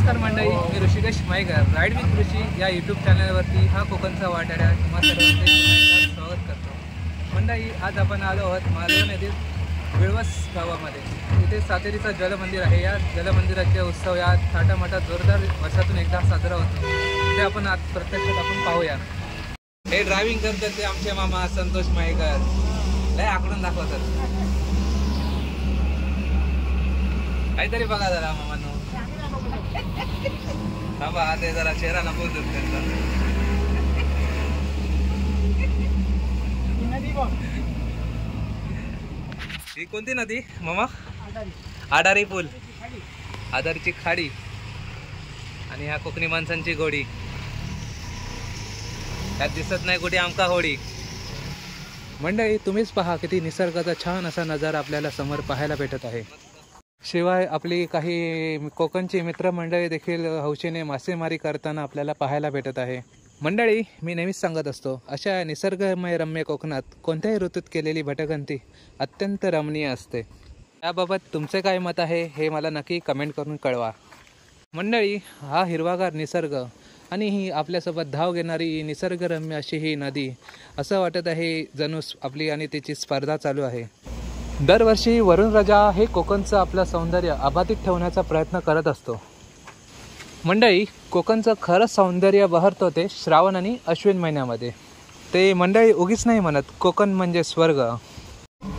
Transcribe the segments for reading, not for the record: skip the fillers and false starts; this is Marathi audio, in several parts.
नमस्कार मंडळी, मी ऋषिकेश माईकर राईड विथ ऋषी या यूट्यूब चॅनलवरती हा कोकणचा वाटाड्या तुम्हा सर्वांचे स्वागत करतो। मंडळी, आज आपण आलो आहोत मालवण येथील विळवस गावामध्ये। इथे सातेरीचं जलमंदिर आहे। या जलमंदिराचे उत्सव या थाटामाटात जोरदार वर्षातून एकदा साजरा होतो। ते आपण आज प्रत्यक्षात आपण पाहूया। हे ड्रायव्हिंग करतात ते आमचे मामा संतोष माईकर, लय आकडून दाखवतात। काहीतरी बघा जरा मामांनो, थांबा ते जरा चेहरा नको त्यांचा। ही कोणती नदी मामा? आडारी पूल, आदारीची खाडी आणि ह्या कोकणी माणसांची गोडी। त्यात दिसत नाही कुठे आमका होडी। मंडळी, तुम्हीच पहा किती निसर्गाचा छान असा नजारा आपल्याला समोर पाहायला भेटत आहे। शिवाय आपली काही कोकणची मित्रमंडळी देखील हौशीने मासेमारी करताना आपल्याला पाहायला भेटत आहे। मंडळी, मी नेहमीच सांगत असतो, अशा निसर्गमय रम्य कोकणात कोणत्याही ऋतूत केलेली भटकंती अत्यंत रमणीय असते। याबाबत तुमचे काय मत आहे हे मला नक्की कमेंट करून कळवा। मंडळी, हा हिरवागार निसर्ग आणि ही आपल्यासोबत धाव घेणारी निसर्गरम्य अशी ही नदी, असं वाटत आहे जणू आपली आणि तिची स्पर्धा चालू आहे। दरवर्षी वरुण राजा हे कोकणचं आपलं सौंदर्य अबाधित ठेवण्याचा प्रयत्न करत असतो। मंडळी, कोकणचं खरंच सौंदर्य बहरतो ते श्रावण आणि अश्विन महिन्यामध्ये। ते मंडळी उगीच नाही म्हणत कोकण म्हणजे स्वर्ग।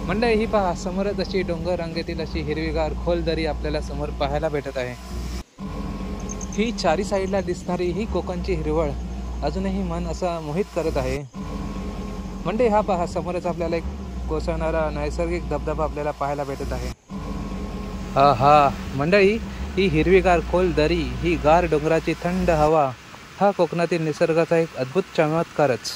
मंडळी, ही पहा समोरच अशी डोंगर रांगेतील अशी हिरवीगार खोल दरी आपल्याला समोर पाहायला भेटत आहे। ही चारी साईडला दिसणारी ही कोकणची हिरवळ अजूनही मन असं मोहित करत आहे। मंडळी, हा पहा समोरच आपल्याला एक कोसळणारा नैसर्गिक धबधबा आपल्याला पाहायला भेटत आहे। हा मंडळी, ही हिरवीगार खोल दरी, ही गार डोंगराची थंड हवा, हा कोकणातील निसर्गाचा एक अद्भुत चमत्कारच।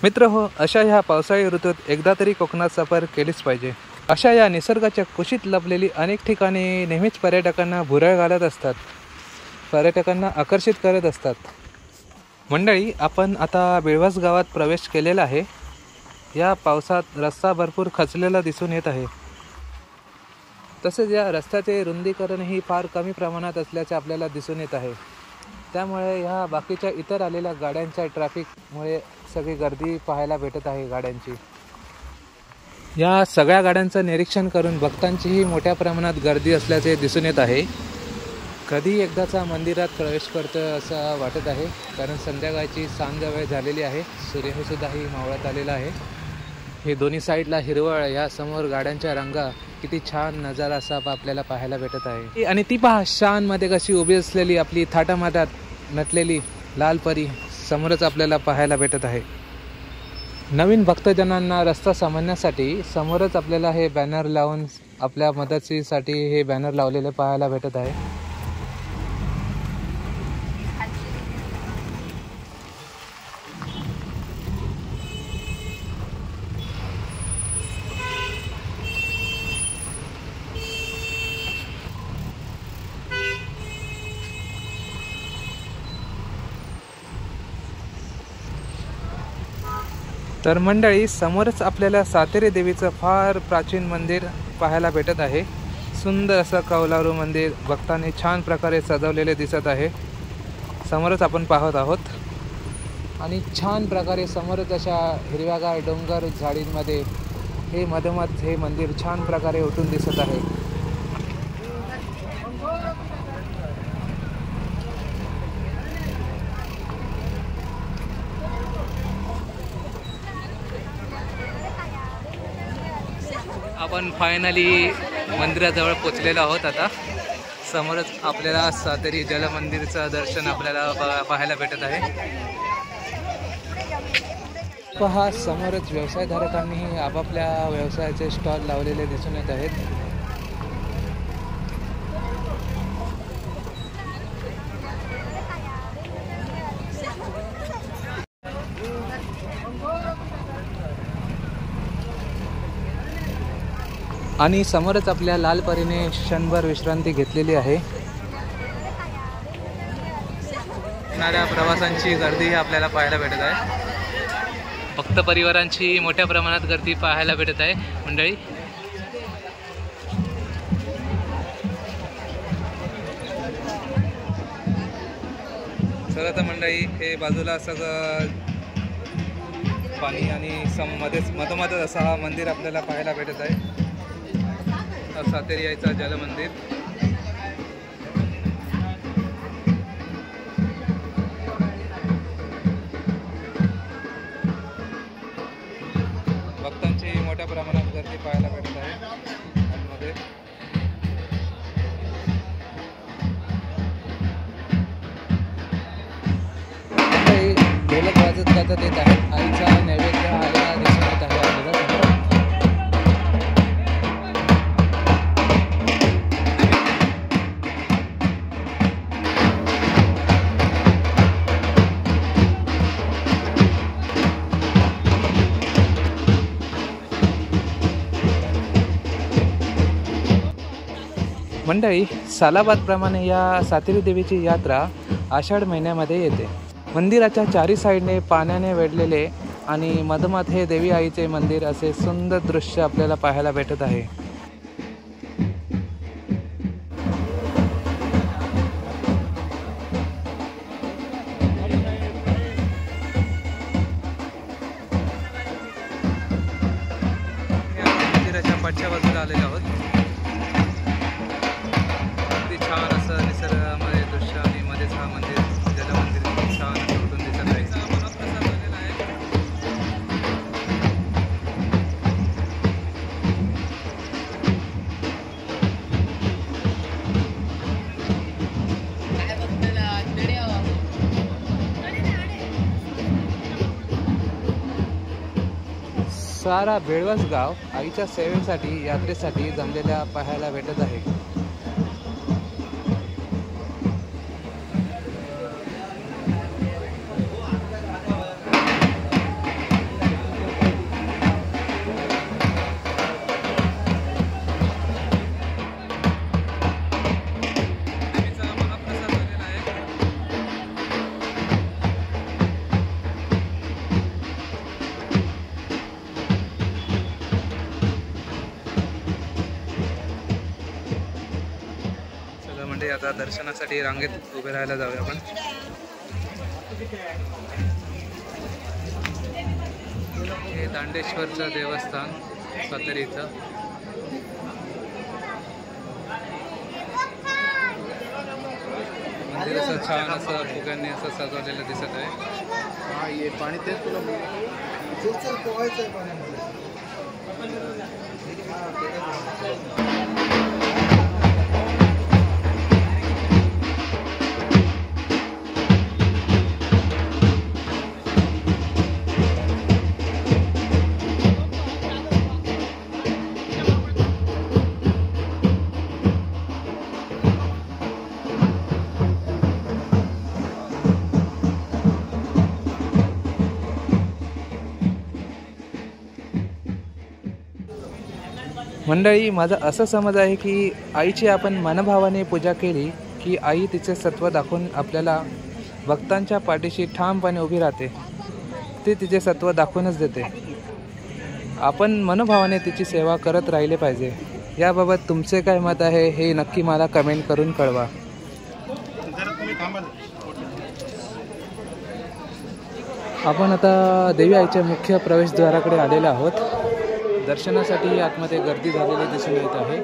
मित्र हो, अशा ह्या पावसाळी ऋतूत एकदा तरी कोकणात सफर केलीच पाहिजे। अशा या निसर्गाच्या कुशीत लपलेली अनेक ठिकाणे नेहमीच पर्यटकांना भुरळ घालत असतात, पर्यटकांना आकर्षित करत असतात। मंडळी, आपण आता विळवस गावात प्रवेश केलेला आहे। या पावसात रस्ता भरपूर खचलेला दिसून येत आहे। तसेच या रस्त्याचे रुंदीकरणही फार कमी प्रमाणात असल्याचे आपल्याला दिसून येत आहे। त्यामुळे ह्या बाकीच्या इतर आलेल्या गाड्यांच्या ट्रॅफिकमुळे सगळी गर्दी पाहायला भेटत आहे गाड्यांची। या सगळ्या गाड्यांचं निरीक्षण करून भक्तांचीही मोठ्या प्रमाणात गर्दी असल्याचे दिसून येत आहे। कधी एकदाचा मंदिरात प्रवेश करतो असं वाटत आहे, कारण संध्याकाळची सांज वेळ झालेली आहे। सूर्यसुद्धाही मावळत आलेला आहे। हे दोन्ही साईडला हिरवळ, या समोर गाड्यांच्या रांगा, किती छान नजारा असा आपल्याला पाहायला भेटत आहे। आणि ती पहा शानमध्ये कशी उभी असलेली आपली थाटामाटात नटलेली लाल परी समोरच आपल्याला पाहायला भेटत आहे। नवीन भक्तजनांना रस्ता समजण्यासाठी समोरच आपल्याला हे बॅनर लावून आपल्या मदतीसाठी हे बॅनर लावलेले पाहायला भेटत आहे। तर मंडळी, समोरच आपल्याला सातेरी देवीचं फार प्राचीन मंदिर पाहायला भेटत आहे। सुंदर असं कौलारू मंदिर भक्तांनी छान प्रकारे सजवलेले दिसत आहे। समोरच आपण पाहत आहोत आणि छान प्रकारे समोरच अशा हिरव्यागार डोंगर झाडींमध्ये हे मधोमध हे मंदिर छान प्रकारे उठून दिसत आहे। आपण फायनली मंदिराजवळ पोचलेलो आहोत। आता समोरच आपल्याला सातेरी जलमंदिरचं दर्शन आपल्याला पाहायला भेटत आहे। पहा समोरच व्यवसायधारकांनी आपापल्या व्यवसायाचे स्टॉल लावलेले दिसून येत आहेत। आणि समोरच आपल्या लाल परीने क्षणभर विश्रांती घेतलेली आहे। येणाऱ्या प्रवाशांची गर्दी आपल्याला पाहायला भेटत आहे। भक्त परिवारांची मोठ्या प्रमाणात गर्दी पाहायला भेटत आहे मंडळी। चला तर मंडळी, हे बाजूला सगळं पाणी आणि मध्येच मधोमध असा हा मंदिर आपल्याला पाहायला भेटत आहे, सातेरी आईचा जलमंदिर. भक्तांची मोठ्या प्रमाणात गर्दी पाहायला भेटत आहे आतमध्ये. ढोलक वाजत गाजत येत आहेत. आईचा नैवेद्य आलेला दिसून येत आहे आपल्याला. मंडळी, सालाबादप्रमाणे या सातेरी देवीची यात्रा आषाढ महिन्यामध्ये येते. मंदिराच्या चारी साईडने पाण्याने वेढलेले आणि मधोमध हे देवी आईचे मंदिर असे सुंदर दृश्य आपल्याला पाहायला भेटत आहे. मंदिराच्या पाठच्या बाजूला आलेलो आहोत. अगदी छान असं निसर्गामध्ये दृश्य आणि मध्येच हा मंदिर जलमंदिर छान असं उठून दिसत आहे. सारा बेळवस गाव आईच्या सेवेसाठी यात्रेसाठी जमलेल्या पाहायला भेटत आहे. आता दर्शनासाठी रांगेत उभे राहायला जाऊया आपण. हे दांडेश्वरचं देवस्थान सातेरीचं. मंदिर असं छान असं फुग्यांनी असं सजवलेलं दिसत आहे. पाणी तेच तुला पोहायचं पाण्यामध्ये. मंडळी, माझा असं समज आहे की आईची आपण मनभावाने पूजा केली की आई तिचे सत्व दाखवून आपल्याला भक्तांच्या पाठीशी ठामपणे उभी राहते. ती तिचे सत्व दाखवूनच देते. आपण मनोभावाने तिची सेवा करत राहिले पाहिजे. याबाबत तुमचे काय मत आहे हे नक्की मला कमेंट करून कळवा. आपण आता देवी आईच्या मुख्य प्रवेशद्वाराकडे आलेलो आहोत. दर्शनासाठी आतमध्ये गर्दी झालेली दिसून येत आहे.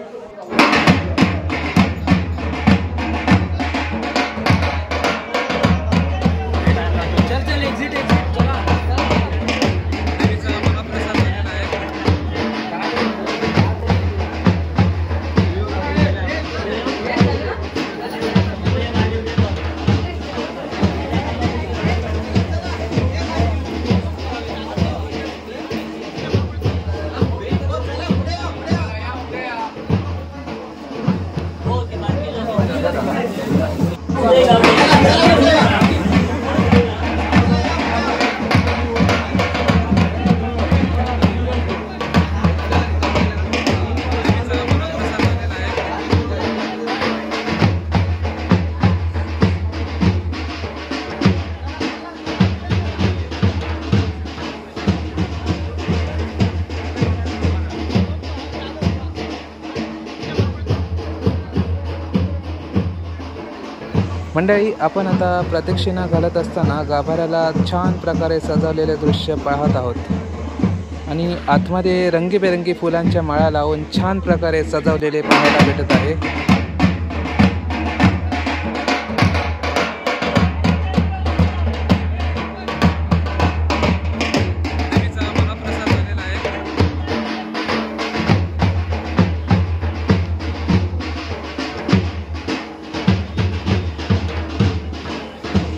मंडळी, आपण आता प्रदक्षिणा घालत असताना गाभाऱ्याला छान प्रकारे सजवलेले दृश्य पाहत आहोत आणि आतमध्ये रंगीबेरंगी फुलांच्या माळा लावून छान प्रकारे सजवलेले पाहायला भेटत आहे.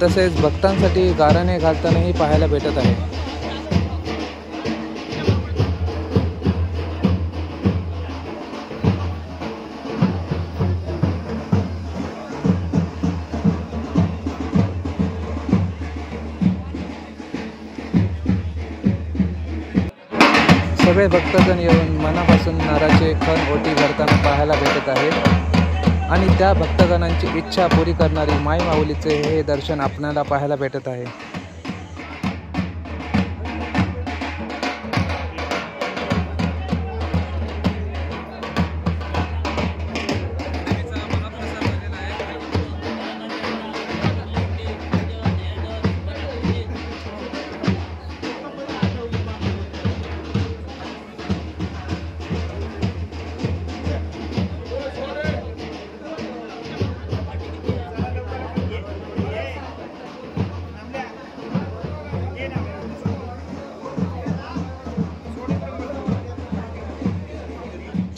तसेच भक्तांसाठी गाराणे घालतानाही पाहायला भेटत आहे. सगळे भक्तजण येऊन मनापासून नाराचे खण ओटी भरताना पाहायला भेटत आहे आणि त्या भक्तगणांची इच्छा पुरी करणारी माई माऊलीचे हे दर्शन आपल्याला पाहायला भेटत आहे.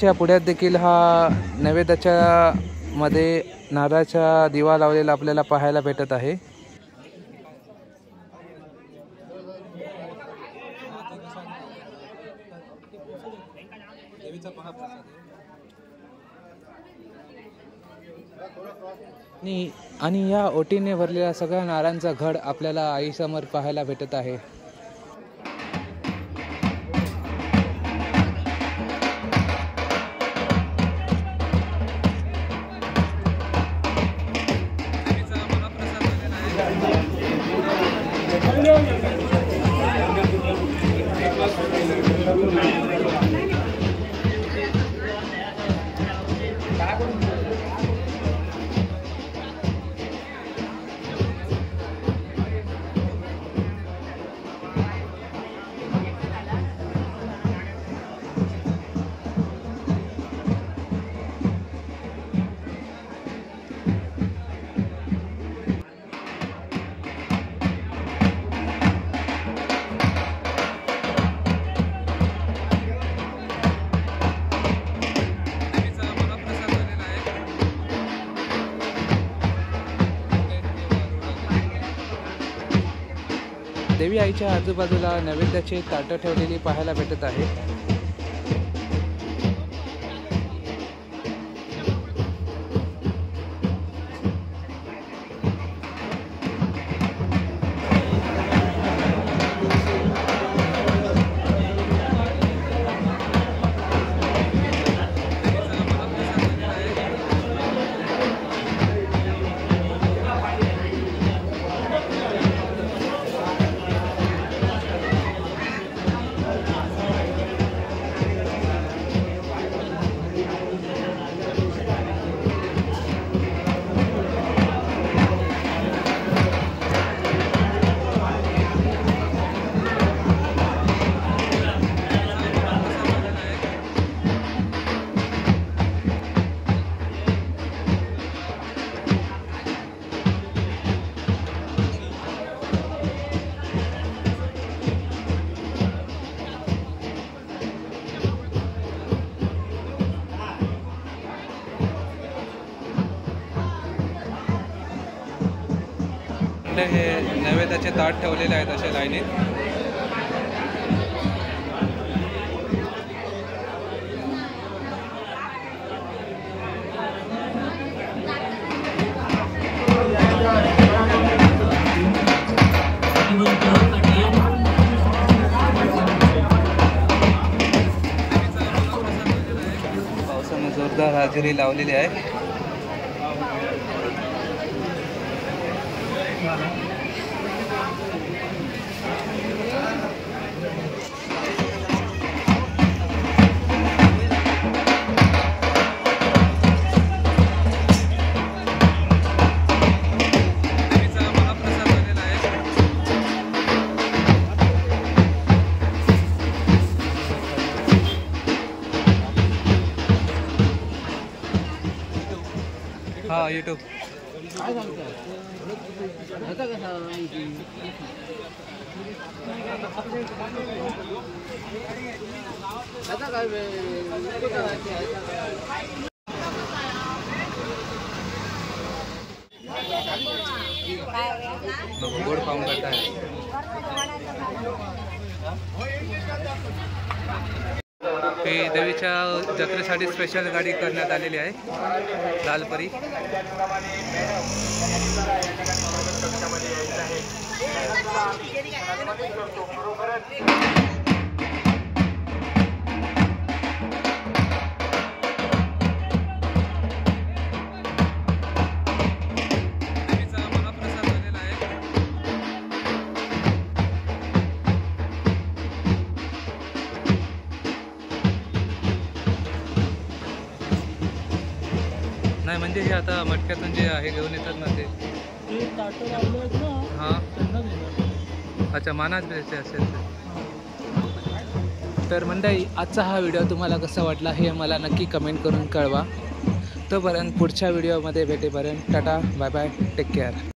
च्या पुढ्यात देखील हा नैवेद्याच्या मध्ये नारळाचा दिवा लावलेला आपल्याला पाहायला भेटत आहे. आणि या ओटीने भरलेला सगळ्या नारांचा घड आपल्याला आईसमोर पाहायला भेटत आहे. देवी आईच्या आजूबाजूला नैवेद्याची ताटं ठेवलेली पाहायला भेटत आहे. हे नैवेद्याचे ताट ठेवलेले आहेत अशा लाईनीत. पावसाने जोरदार हजेरी लावलेली आहे. युट्यूब. गोड पाहून करताय. ही देवीच्या जत्रेसाठी स्पेशल गाडी करण्यात आलेली आहे, लालपरी. नाही म्हणजे हे आता मटक्यातून जे आहे घेऊन येतात ना ते. हां, अच्छा, मानाच द्यायचे असेल तर. मंडळी, आजचा हा व्हिडिओ तुम्हाला कसा वाटला हे मला नक्की कमेंट करून कळवा. तोपर्यंत पुढच्या व्हिडिओमध्ये भेटेपर्यंत tata, bye bye, take care.